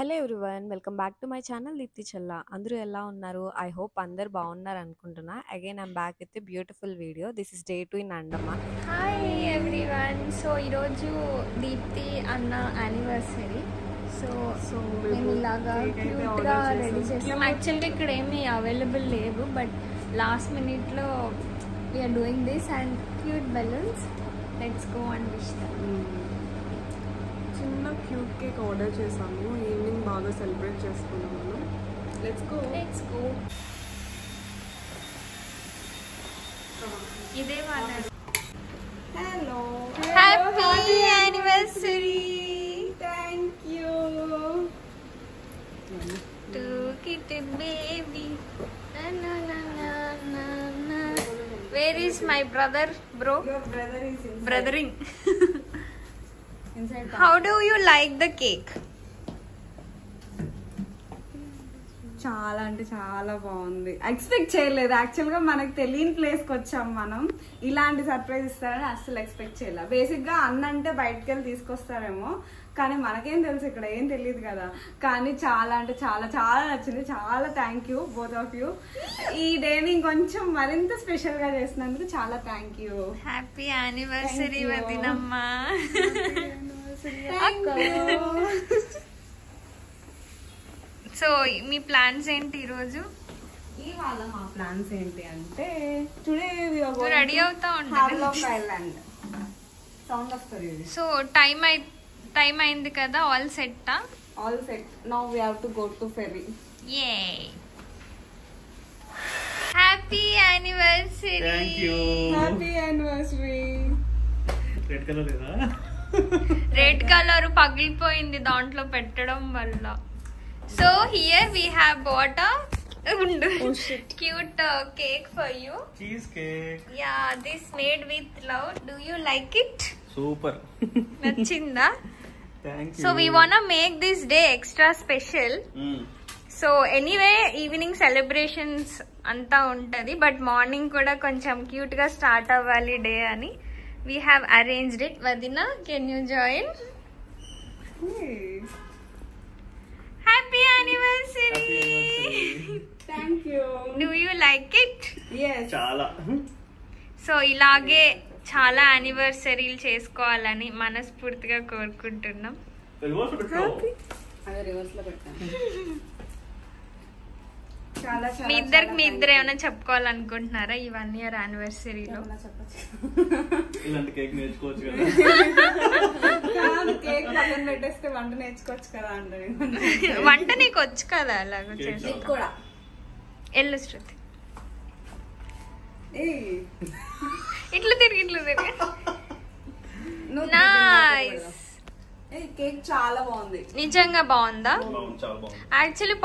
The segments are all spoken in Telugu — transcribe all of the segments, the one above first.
Hello everyone, welcome back to my channel Deepthi Challa. అందరూ ఎలా ఉన్నారు? ఐ హోప్ అందరు బాగున్నారు అనుకుంటున్నా. Again I'm back with beautiful video. This is day 2 in Andaman. Hi everyone. So ఈరోజు దీప్తి అన్న యానివర్సరీ. సో మేము ఇలాగా క్యూట్గా రెడీ చేస్తాం. యాక్చువల్గా ఇక్కడ ఏమీ అవైలబుల్ లేవు, బట్ లాస్ట్ మినిట్లో we're doing this and cute balloons. Let's go and wish them. చిన్న క్యూట్ కేక్ ఆర్డర్ చేసాము. ఈవినింగ్ బాగా సెలబ్రేట్ చేసుకున్నాం మనం. Let's go. ఇదే వాళ్ళ hello, happy anniversary. Thank you. To kitty baby. Na na na na na na. Where is my brother, bro? Your brother is inside. Brothering. Inside. How do you like the cake? చాలా అంటే చాలా బాగుంది. ఎక్స్పెక్ట్ చేయలేదు. యాక్చువల్గా మనకు తెలియని ప్లేస్కి వచ్చాం మనం. ఇలాంటి సర్ప్రైజ్ ఇస్తారని అస్సలు ఎక్స్పెక్ట్ చేయలేదు. బేసిక్గా అన్న అంటే బయటకు వెళ్ళి తీసుకొస్తారేమో, కానీ మనకేం తెలుసు, ఇక్కడ ఏం తెలియదు కదా. కానీ చాలా అంటే చాలా చాలా నచ్చింది. చాలా thank you both of you. ఈ డేని ఇంకొంచెం మరింత స్పెషల్గా చేసినందుకు చాలా thank you. Happy anniversary, Vadinamma. So me plans ఏంటి ఈరోజు? ఇవాళ మా ప్లాన్స్ ఏంటి అంటే, టుడే రెడీ అవుతా ఉంటుంది. ఐలాండ్ సౌండ్ వస్తుంది. సో టైం అయింది కదా, ఆల్ సెట్టా? All set. Now we have to go to ferry. Yeah. Happy anniversary. Thank you. Happy anniversary. Red colour లేదా? రెడ్ కలర్ పగిలిపోయింది దాంట్లో పెట్టడం వల్ల. So here we have bought cute cake for you. Cheesecake. Yeah, this made with love. Do you like it? Super. నచ్చిందా? Thank you. So we want make this day extra special. So anyway evening celebrations అంతా ఉంటది, బట్ మార్నింగ్ కూడా కొంచెం క్యూట్ గా స్టార్ట్ అవ్వాలి డే అని we have arranged it. Vadina, can you join? Happy anniversary. Thank you. Do you like it? yes. చాలా. సో ఇలాగే చాలా యానివర్సరీలు చేసుకోవాలని మనస్ఫూర్తిగా కోరుకుంటున్నాం. రివర్స్ పెట్టావు. అదే రివర్స్ లో పెట్టాను. చాలా చాలా మీ ఇద్దరు ఏమైనా చెప్పుకోవాలనుకుంటున్నారా ఈ 1 year యానివర్సరీలో? ఇలాంటి కేక్ నేర్చుకోవచ్చు కదా. కేక్ పక్కన పెట్టేస్తే వంట నేర్చుకోవచ్చు కదా అంటారు. వంట నీకు వచ్చు కదా, అలాగ చేసి కూడా ఎల్లు శృతి. ఏయ్, ఇట్లా తిరిగి నువ్వు నైస్. కేక్ చాలా బాగుంది. నిజంగా బాగుందా? బాగుంది, చాలా బాగుంది. యాక్చువల్లీ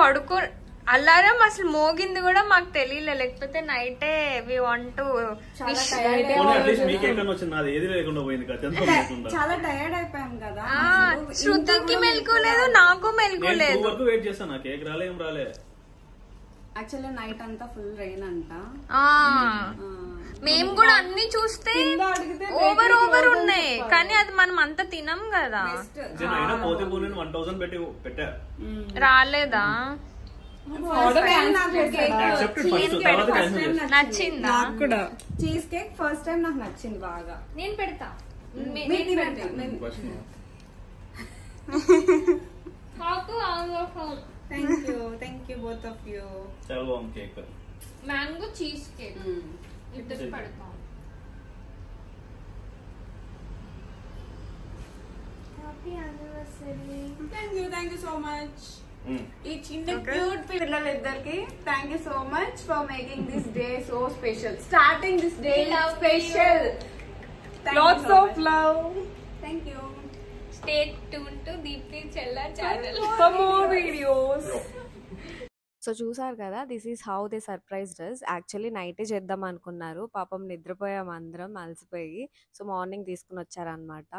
అలారం అసలు మోగింది కూడా మాకు తెలియలే, లేకపోతే నైటే we want to wish. At least మీ కేక్ అన్న వచ్చింది, నాది ఏది లేకుండా పోయింది కదా. చాలా టైర్డ్ అయిపోయాం కదా. శృతికి మెలుకోలేదు, నాకు మెలుకోలేదు. వరకు వెయిట్ చేస్తాను, నా కేక్ రాలే, ఏం రాలే. యాక్చువల్లీ నైట్ అంతా ఫుల్ రెయిన్ అంట. మేము కూడా అన్ని చూస్తే ఓవర్ ఉన్నాయి, కానీ అది మనం అంతా తినం కదా. అయినా పోతే పోనీ 1000 పెట్టి పెట్టా. రాలేదా? నచ్చిందా? చీజ్ కేక్ ఫస్ట్ టైం నాకు నచ్చింది బాగా. నేను పెడతా. Thank you both of you. చాలా బాగుంది కేక్. మ్యాంగో చీజ్ కేక్ ఇద్దరు పెడతాం. Happy anniversary. Thank you so much. ఈ చిన్న క్యూట్ పిల్లలిద్దరికి thank you so much for making this day so special. Starting this day special. Lots of love. Thank you. Stay tune to Deepthi Chella channel for more videos. So చూసారు కదా, this is how they surprised us. Actually నైటే చేద్దాం అనుకున్నారు, పాపం నిద్రపోయాం అందరం అలసిపోయి. సో మార్నింగ్ తీసుకుని వచ్చారనమాట.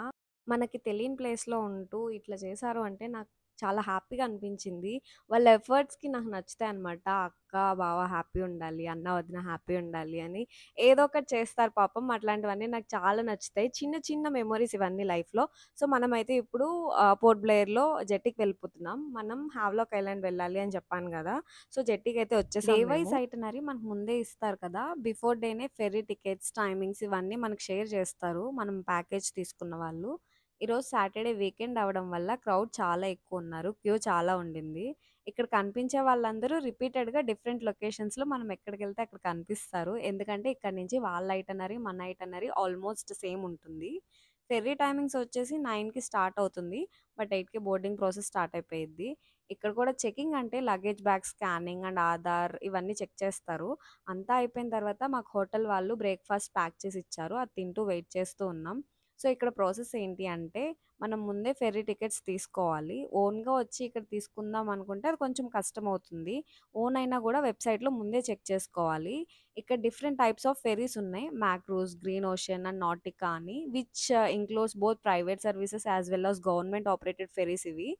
మనకి తెలియని ప్లేస్లో ఉంటూ ఇట్లా చేశారు అంటే నాకు చాలా హ్యాపీగా అనిపించింది. వాళ్ళ ఎఫర్ట్స్‌కి నాకు నచ్చుతాయన్నమాట. అక్క, బావ హ్యాపీ ఉండాలి, అన్న, వదిన హ్యాపీ ఉండాలి అని ఏదో ఒకటి చేస్తారు పాపం. అట్లాంటివన్నీ నాకు చాలా నచ్చుతాయి. చిన్న చిన్న మెమోరీస్ ఇవన్నీ లైఫ్‌లో. సో, మనమైతే ఇప్పుడు పోర్ట్ బ్లెయిర్‌లో జెట్టీకి వెళ్ళిపోతున్నాం. మనం హావ్లాక్ ఐలాండ్ వెళ్ళాలి అని చెప్పాను గదా! సో, జెట్టీకైతే వచ్చేసాం మేము. డే వైస్ ఐటినరీ మనకు ముందే ఇస్తారు కదా! బిఫోర్ డేనే ఫెర్రీ టికెట్స్, టైమింగ్స్ ఇవన్నీ మనకు షేర్ చేస్తారు. మనం ప్యాకేజ్ తీసుకున్న వాళ్ళు. ఈరోజు సాటర్డే వీకెండ్ అవ్వడం వల్ల క్రౌడ్ చాలా ఎక్కువున్నారు. క్యూ చాలా ఉండింది. ఇక్కడ కనిపించే వాళ్ళందరూ రిపీటెడ్‌గా డిఫరెంట్ లొకేషన్స్‌లో మనం ఎక్కడికెళ్తే అక్కడ కనిపిస్తారు. ఎందుకంటే ఇక్కడి నుంచి వాళ్ళ ఐటినరీ, మన ఐటినరీ ఆల్మోస్ట్ సేమ్ ఉంటుంది. ఫెర్రీ టైమింగ్స్ వచ్చేసి 9కి స్టార్ట్ అవుతుంది. బట్ 8కి బోర్డింగ్ ప్రాసెస్ స్టార్ట్ అయిపోయిద్ది. ఇక్కడ కూడా చెకింగ్ అంటే luggage bag scanning and Aadhaar ఇవన్నీ చెక్ చేస్తారు. అంతా అయిపోయిన తర్వాత మాకు హోటల్ వాళ్ళు బ్రేక్‌ఫాస్ట్ ప్యాక్ చేసి ఇచ్చారు. అది తింటూ వెయిట్ చేస్తూ ఉన్నాం. సో, ఇక్కడ ప్రాసెస్ ఏంటి అంటే మనం ముందే ఫెర్రీ టికెట్స్ తీసుకోవాలి. ఓన్‌గా వచ్చి ఇక్కడ తీసుకుందాం అనుకుంటే అది కొంచెం కష్టమవుతుంది. ఓన్ అయినా కూడా వెబ్‌సైట్‌లో ముందే చెక్ చేసుకోవాలి. ఇక్కడ డిఫరెంట్ టైప్స్ ఆఫ్ ఫెర్రీస్ ఉన్నాయి. Makruzz, Green Ocean and Nautika అని which includes both private services as well as government operated ferries ఇవి.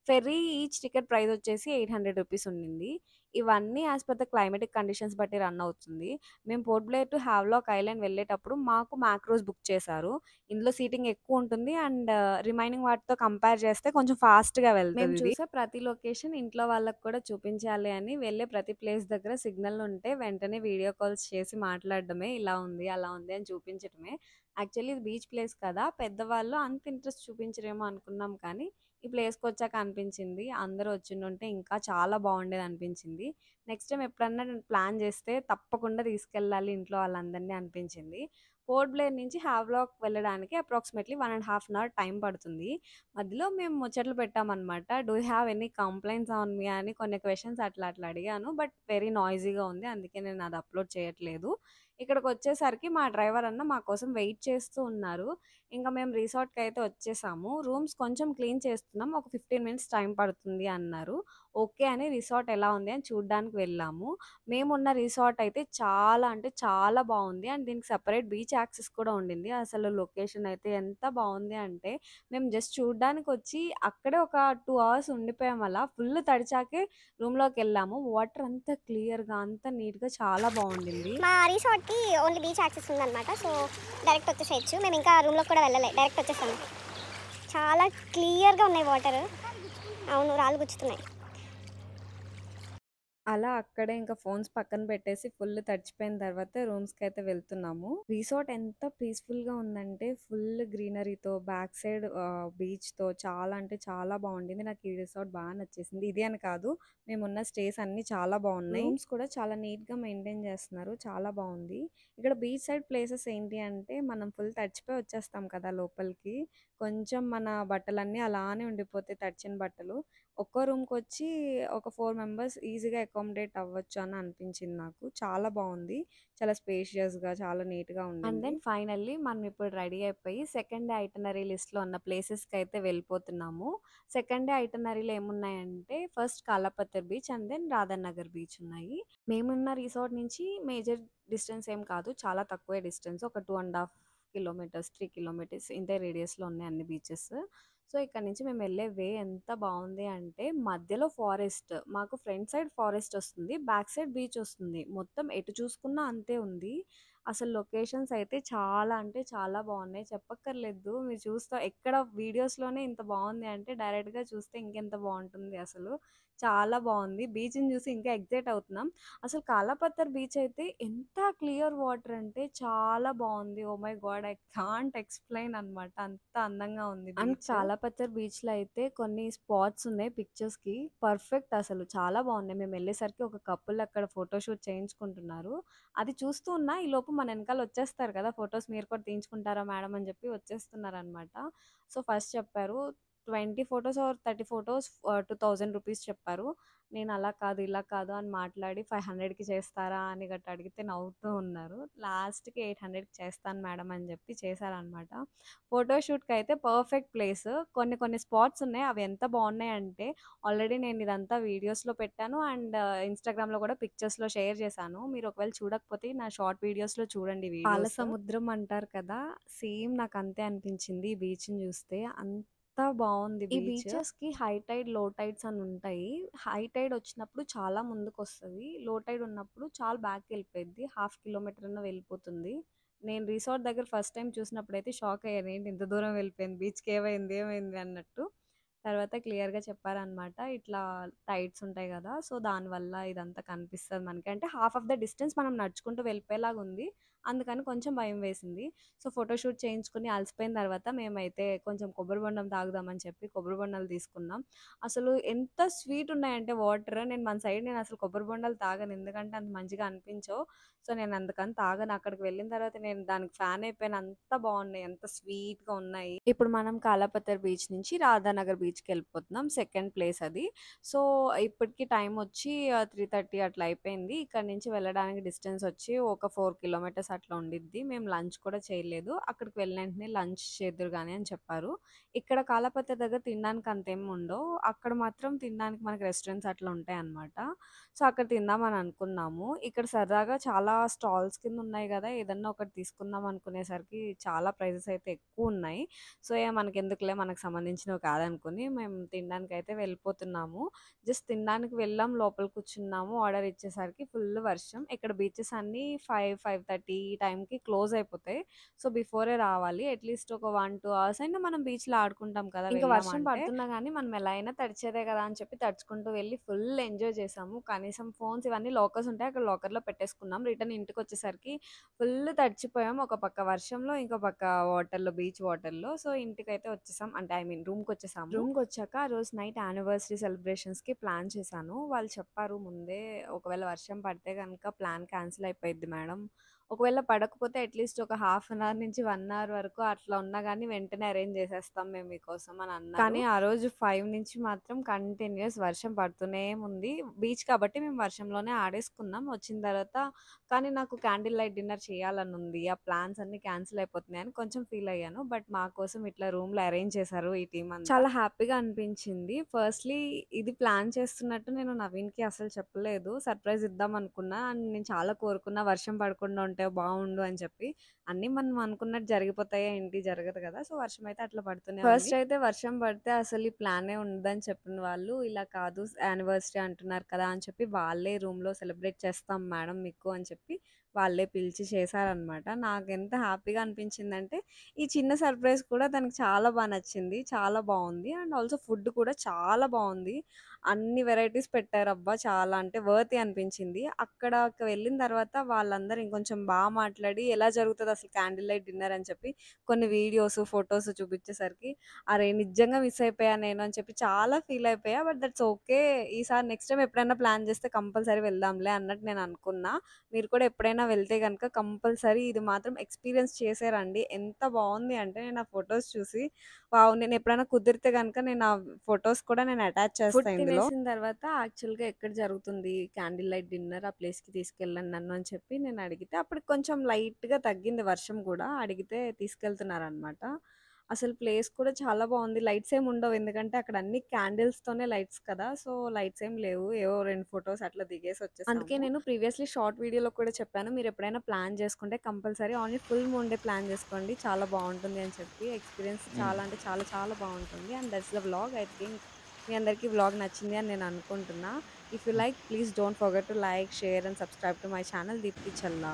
ఫెర్రీ ఈచ్ టికెట్ ప్రైస్ వచ్చేసి ₹800 ఉండింది. ఇవన్నీ as per the climatic conditions బట్టి రన్ అవుతుంది. మేము పోర్ట్ బ్లెయిర్ టు హావ్లాక్ ఐలాండ్ వెళ్ళేటప్పుడు మాకు మ్యాక్రోస్ బుక్ చేశారు. ఇందులో సీటింగ్ ఎక్కువ ఉంటుంది అండ్ రిమైనింగ్ వాటితో కంపేర్ చేస్తే కొంచెం ఫాస్ట్‌గా వెళ్తది ఇది. మేము చూసే ప్రతి లొకేషన్ ఇంట్లో వాళ్ళకి కూడా చూపించాలి అని వెళ్ళే ప్రతి ప్లేస్ దగ్గర సిగ్నల్ ఉంటే వెంటనే వీడియో కాల్స్ చేసి మాట్లాడడమే. ఇలా ఉంది, అలా ఉంది అని చూపించడమే. యాక్చువల్లీ ఇది బీచ్ ప్లేస్ కదా! పెద్దవాళ్ళు అంత ఇంట్రెస్ట్ చూపించరేమో అనుకున్నాం కానీ ఈ ప్లేస్‌కొచ్చాక అనిపించింది. అందరూ వచ్చుండుంటే ఇంకా చాలా బాగుండేదనిపించింది. నెక్స్ట్ టైమ్ ఎప్పుడన్నా నేను ప్లాన్ చేస్తే తప్పకుండా తీసుకెళ్ళాలి ఇంట్లో వాళ్ళందరిని అనిపించింది. పోర్ట్ బ్లెయిర్ నుంచి హావ్లాక్ వెళ్ళడానికి అప్రాక్సిమేట్లీ 1 ½ అవర్ టైం పడుతుంది. మధ్యలో మేము ముచ్చట్లు పెట్టామన్నమాట. Do you have any complaints on me అని కొన్ని క్వెషన్స్ అట్లా అట్లా అడిగాను. బట్ వెరీ నాయిసీగా ఉంది. అందుకే నేను అది అప్లోడ్ చేయట్లేదు. ఇక్కడికొచ్చేసరికి మా డ్రైవర్ అన్న మా కోసం వెయిట్ చేస్తూ ఉన్నారు. ఇంకా మేము రిసార్ట్‌కైతే వచ్చేసాము. రూమ్స్ కొంచెం క్లీన్ చేస్తున్నాం. ఒక 15 మినిట్స్ టైం పడుతుంది అన్నారు. ఓకే అని రిసార్ట్ ఎలా ఉంది అని చూడ్డానికి వెళ్ళాము. మేమున్న రిసార్ట్ అయితే చాలా అంటే చాలా బావుంది. అండ్ దీనికి సెపరేట్ బీచ్ యాక్సెస్ కూడా ఉండింది. అసలు లొకేషన్ అయితే ఎంత బావుంది అంటే మేము జస్ట్ చూడ్డానికొచ్చి అక్కడే ఒక 2 అవర్స్ ఉండిపోయాం అలా. ఫుల్ తడిచాకే రూమ్‌లోకెళ్ళాము. వాటర్ అంత క్లియర్‌గా, అంత నీట్‌గా చాలా బావుండింది. మా రిసార్ట్కి ఓన్లీ బీచ్ యాక్సెస్ ఉందన్నమాట. సో డైరెక్ట్ వచ్చేసేయచ్చు. మేము ఇంకా రూమ్లో కూడా వెళ్ళలే, డైరెక్ట్ వచ్చేసాము. చాలా క్లియర్గా ఉన్నాయి వాటర్. అవును, రాళ్ళు గుచ్చుతున్నాయి. అలా అక్కడే ఇంకా ఫోన్స్ పక్కన పెట్టేసి ఫుల్ తడిచిపోయిన తర్వాత రూమ్స్‌కైతే వెళ్తున్నాము. రిసార్ట్ ఎంత పీస్‌ఫుల్‌గా ఉందంటే ఫుల్ గ్రీనరీతో బ్యాక్ సైడ్ బీచ్‌తో చాలా అంటే చాలా బావుండింది. నాకు ఈ రిసార్ట్ బా నచ్చేసింది. ఇది అని కాదు మేమున్న స్టేస్ అన్నీ చాలా బావున్నాయి. రూమ్స్ కూడా చాలా నీట్‌గా మెయింటైన్ చేస్తున్నారు. చాలా బావుంది. ఇక్కడ బీచ్ సైడ్ ప్లేసెస్ ఏంటి అంటే మనం ఫుల్ తడిచిపోయి వచ్చేస్తాం కదా లోపలికి. కొంచెం మన బట్టలన్నీ అలానే ఉండిపోతాయి తడిచిన బట్టలు. ఒక్కో రూమ్‌కొచ్చి ఒక 4 మెంబర్స్ ఈజీగా అకామిడేట్ అవ్వచ్చు అని అనిపించింది నాకు. చాలా బావుంది. చాలా స్పేషియస్‌గా చాలా నీట్‌గా ఉండింది. అండ్ దెన్ ఫైనల్లీ మనం ఇప్పుడు రెడీ అయిపోయి సెకండ్ డే ఐటినరీ లిస్ట్‌లో ఉన్న ప్లేసెస్‌కైతే వెళ్ళిపోతున్నాము. సెకండ్ డే ఐటినరీలో ఏమున్నాయంటే first Kalapathar beach and then Radhanagar beach ఉన్నాయి. మేమున్న రిసార్ట్ నుంచి మేజర్ డిస్టెన్స్ ఏం కాదు. చాలా తక్కువే డిస్టెన్స్. ఒక 2½ కిలోమీటర్స్, 3 కిలోమీటర్స్ ఇంతే రేడియస్‌లో ఉన్నాయి అన్ని బీచెస్. సో, ఇక్కడ నుంచి మేము వెళ్ళే వే ఎంత బావుంది అంటే మధ్యలో ఫారెస్ట్. మాకు ఫ్రంట్ సైడ్ ఫారెస్ట్ వస్తుంది. బ్యాక్ సైడ్ బీచ్ వస్తుంది. మొత్తం ఎటు చూసుకున్నా అంతే ఉంది. అసలు లొకేషన్స్ అయితే చాలా అంటే చాలా బావున్నాయి. చెప్పక్కర్లేదు. మీరు చూస్తా ఎక్కడ వీడియోస్‌లోనే ఇంత బావుంది అంటే డైరెక్ట్‌గా చూస్తే ఇంకెంత బావుంటుంది అసలు. చాలా బావుంది. బీచ్‌ని చూసి ఇంకా ఎక్సైట్ అవుతున్నాం. అసలు కాలాపత్తర్ బీచ్ అయితే ఎంత క్లియర్ వాటర్ అంటే చాలా బావుంది. Oh my God! I can't explain అనమాట. అంత అందంగా ఉంది బీచ్. అండ్ కాలాపత్తర్ బీచ్‌లో అయితే కొన్ని స్పాట్స్ ఉన్నాయి పిక్చర్స్‌కి. పర్ఫెక్ట్ అసలు చాలా బావున్నాయి. మేము వెళ్ళేసరికి ఒక కపుల్ అక్కడ ఫోటోషూట్ చేయించుకుంటున్నారు. అది చూస్తూ ఉన్నా ఈలోపు మన వెనకాల వచ్చేస్తారు కదా! ఫోటోస్ మీరు కూడా తీయించుకుంటారా మేడం అని చెప్పి వచ్చేస్తున్నారనమాట. సో, ఫస్ట్ చెప్పారు 20 ఫోటోస్ ఆర్ 30 ఫోటోస్ ₹2000 చెప్పారు. నేను అలా కాదు, ఇలా కాదు అని మాట్లాడి 500కి చేస్తారా అని గట్టా అడిగితే నవ్వుతూ ఉన్నారు. లాస్ట్‌కి 800కి చేస్తాను మేడం అని చెప్పి చేశారనమాట. ఫోటోషూట్‌కి అయితే పర్ఫెక్ట్ ప్లేస్. కొన్ని కొన్ని స్పాట్స్ ఉన్నాయి. అవి ఎంత బావున్నాయంటే ఆల్రెడీ నేను ఇదంతా వీడియోస్‌లో పెట్టాను అండ్ ఇన్‌స్టాగ్రామ్‌లో కూడా పిక్చర్స్‌లో షేర్ చేశాను. మీరు ఒకవేళ చూడకపోతే నా షార్ట్ వీడియోస్‌లో చూడండి వీడియోస్. పాల సముద్రం అంటారు కదా! సేమ్ నాకు అంతే అనిపించింది ఈ బీచ్‌ని చూస్తే. అంత బావుంది ఈ బీచెస్‌కి హై టైడ్, లో టైడ్స్ అని ఉంటాయి. హై టైడ్ వచ్చినప్పుడు చాలా ముందుకొస్తది. లో టైడ్ ఉన్నప్పుడు చాలా బ్యాక్‌కెళ్ళిపోయిద్ది. హాఫ్ కిలోమీటర్ అన్నా వెళ్ళిపోతుంది. నేను రిసార్ట్ దగ్గర ఫస్ట్ టైమ్ చూసినప్పుడైతే షాక్ అయ్యాను. ఏంటి ఇంత దూరం వెళ్ళిపోయింది బీచ్‌కి ఏమైంది? ఏమైంది? అన్నట్టు. తర్వాత క్లియర్‌గా చెప్పారనమాట. ఇట్లా టైడ్స్ ఉంటాయి గదా! సో, దానివల్ల ఇదంతా కనిపిస్తది మనకి. అంటే హాఫ్ ఆఫ్ ద డిస్టెన్స్ మనం నడుచుకుంటూ వెళ్ళిపోయేలాగా ఉంది. అందుకని కొంచెం భయం వేసింది. సో, ఫోటోషూట్ చేయించుకొని అలసిపోయిన తర్వాత మేమైతే కొంచెం కొబ్బరి బొండం తాగుదామని చెప్పి కొబ్బరి బొండాలు తీసుకున్నాం. అసలు ఎంత స్వీట్ ఉన్నాయంటే వాటర్ నేను అసలు కొబ్బరి బొండాలు తాగను. ఎందుకంటే అంత మంచిగా అనిపించవు. సో, నేను అందుకని తాగను. అక్కడికి వెళ్ళిన తర్వాత నేను దానికి ఫ్యాన్ అయిపోయాను. అంత బాగున్నాయి. అంత స్వీట్‌గా ఉన్నాయి. ఇప్పుడు మనం కాలాపతర్ బీచ్ నుంచి రాధానగర్ బీచ్‌కెళ్ళిపోతున్నాం. సెకండ్ ప్లేస్ అది. సో, ఇప్పటికి టైం వచ్చి 3:30 అట్లా అయిపోయింది. ఇక్కడి నుంచి వెళ్ళడానికి డిస్టెన్స్ వచ్చి ఒక 4 కిలోమీటర్స్ అట్లా ఉండిద్ది. మేము లంచ్ కూడా చేయలేదు. అక్కడికి వెళ్ళిన వెంటనే లంచ్ చేద్దురు గాని అని చెప్పారు. ఇక్కడ కాలాపతర్ దగ్గర తినడానికి అంతేం ఉండవు. అక్కడ మాత్రం తినడానికి మనకి రెస్టారెంట్స్ అట్లా ఉంటాయన్నమాట. సో, అక్కడ తిందామని అనుకున్నాము. ఇక్కడ సరదాగా చాలా స్టాల్స్ కింద ఉన్నాయి గదా! ఏదన్నా ఒకటి తీసుకుందాం అనుకునేసరికి చాలా ప్రైజెస్ అయితే ఎక్కువున్నాయి. సో, మనకెందుకులే మనకు సంబంధించినవి కాదనుకుని మేము తినడానికైతే వెళ్ళిపోతున్నాము. జస్ట్ తినడానికి వెళ్ళాం. లోపల కూర్చున్నాము. ఆర్డర్ ఇచ్చేసరికి ఫుల్ వర్షం. ఇక్కడ బీచెస్ అన్నీ 5:30 ఈ టైంకి క్లోజ్ అయిపోతాయి. సో, బిఫోరే రావాలి. అట్‌లీస్ట్ ఒక 1, 2 అవర్స్ అయినా మనం బీచ్‌లో ఆడుకుంటాం కదా! ఇంకా వర్షం పడుతున్నా గానీ మనం ఎలా అయినా తడిచేదే కదా అని చెప్పి తడుచుకుంటూ వెళ్ళి ఫుల్ ఎంజాయ్ చేసాము. కనీసం ఫోన్స్ ఇవన్నీ లాకర్స్ ఉంటాయి. అక్కడ లాకర్‌లో పెట్టేసుకున్నాం. రిటర్న్ ఇంటికొచ్చేసరికి ఫుల్ తడిచిపోయాం. ఒక పక్క వర్షంలో, ఇంకో పక్క వాటర్‌లో, బీచ్ వాటర్‌లో. సో, ఇంటికైతే వచ్చేసాం. అంటే ఐ మీన్ రూమ్‌కొచ్చేసాము. రూమ్‌కొచ్చాక ఆ రోజు నైట్ యానివర్సరీ సెలబ్రేషన్స్‌కి ప్లాన్ చేశాను. వాళ్ళు చెప్పారు ముందే, ఒకవేళ వర్షం పడితే గనుక ప్లాన్ క్యాన్సిల్ అయిపోయిద్ది మేడం. ఒకవేళ పడకపోతే అట్‌లీస్ట్ ఒక హాఫ్ అన్ అవర్ నుంచి 1 అవర్ వరకు అట్లా ఉన్నా గానీ వెంటనే అరేంజ్ చేసేస్తాం మేము మీకోసం అని అన్నారు. కానీ ఆ రోజు 5 నుంచి మాత్రం కంటిన్యూయస్ వర్షం పడుతూనే ఉంది. బీచ్ కాబట్టి మేము వర్షంలోనే ఆడేసుకున్నాం. వచ్చిన తర్వాత కానీ నాకు క్యాండిల్ లైట్ డిన్నర్ చేయాలని ఉంది. ఆ ప్లాన్స్ అన్నీ క్యాన్సిల్ అయిపోతున్నాయని కొంచెం ఫీల్ అయ్యాను. బట్ మా కోసం ఇట్లా రూమ్‌లో అరేంజ్ చేశారు ఈ టీమ్ అంతా. చాలా హ్యాపీగా అనిపించింది. ఫస్ట్‌లీ ఇది ప్లాన్ చేస్తున్నట్టు నేను నవీన్‌కి అసలు చెప్పలేదు. సర్ప్రైజ్ ఇద్దాం అనుకున్నా. అండ్ నేను చాలా కోరుకున్నా వర్షం పడకుండా ఉంటే బావుండు అని చెప్పి. అన్నీ మనం అనుకున్నట్టు జరిగిపోతాయా ఏంటి? జరగదు కదా! సో, వర్షం అయితే అట్లా పడుతూనే ఉంది. ఫస్ట్ అయితే వర్షం పడితే అసలు ఈ ప్లానే ఉండదని చెప్పిన వాళ్ళు, ఇలా కాదు యానివర్సరీ అంటున్నారు కదా అని చెప్పి వాళ్ళే రూమ్‌లో సెలబ్రేట్ చేస్తాం మేడం మీకు అని చెప్పి వాళ్ళే పిలిచి చేశారనమాట. నాకెంత హ్యాపీగా అనిపించిందంటే ఈ చిన్న సర్ప్రైజ్ కూడా తనకి చాలా నచ్చింది. చాలా బావుంది. అండ్ ఆల్సో ఫుడ్ కూడా చాలా బావుంది. అన్ని వెరైటీస్ పెట్టారు. అబ్బా! చాలా అంటే వర్తీ అనిపించింది. అక్కడకి వెళ్ళిన తర్వాత వాళ్ళందరూ ఇంకొంచెం మాట్లాడి ఎలా జరుగుతది అసలు క్యాండిల్ లైట్ డిన్నర్ అని చెప్పి కొన్ని వీడియోస్, ఫోటోస్ చూపించేసరికి అరే! నిజంగా మిస్ అయిపోయా నేను అని చెప్పి చాలా ఫీల్ అయిపోయా. But that's okay. ఈసారి నెక్స్ట్ టైమ్ ఎప్పుడైనా ప్లాన్ చేస్తే కంపల్సరీ వెళ్దాంలే అన్నట్టు నేను అనుకున్నా. మీరు కూడా ఎప్పుడైనా వెళ్తే గనుక కంపల్సరీ ఇది మాత్రం ఎక్స్‌పీరియన్స్ చేసే రండి. ఎంత బావుంది అంటే నేను ఆ ఫోటోస్ చూసి వావ్! నేను ఎప్పుడైనా కుదిరితే గనుక నేను ఆ ఫోటోస్ కూడా నేను అటాచ్ చేస్తా ఇందులో. తినేసిన తర్వాత యాక్చువల్‌గా ఎక్కడ జరుగుతుంది క్యాండిల్ లైట్ డిన్నర్ ఆ ప్లేస్‌కి తీసుకెళ్ళండి నన్ను అని చెప్పి నేను అడిగితే అప్పటికి కొంచెం లైట్‌గా తగ్గింది వర్షం కూడా. అడిగితే తీసుకెళ్తున్నారనమాట. అసలు ప్లేస్ కూడా చాలా బావుంది. లైట్స్ ఏమి ఉండవు. ఎందుకంటే అక్కడ అన్ని క్యాండిల్స్‌తోనే లైట్స్ కదా! సో, లైట్స్ ఏమి లేవు. ఏవో 2 ఫోటోస్ అట్లా దిగేసి వచ్చేసాము. అందుకే నేను ప్రీవియస్‌లీ షార్ట్ వీడియోలో కూడా చెప్పాను. మీరు ఎప్పుడైనా ప్లాన్ చేసుకుంటే compulsory only full moon day plan చేసుకోండి. చాలా బావుంటుంది అని చెప్పి. ఎక్స్‌పీరియన్స్ చాలా అంటే చాలా చాలా బావుంటుంది. And that's the vlog. I think మీ అందరికీ వ్లాగ్ నచ్చింది అని నేను అనుకుంటున్నా. If you like please don't forget to like, share and subscribe to my channel Deepthi Challa.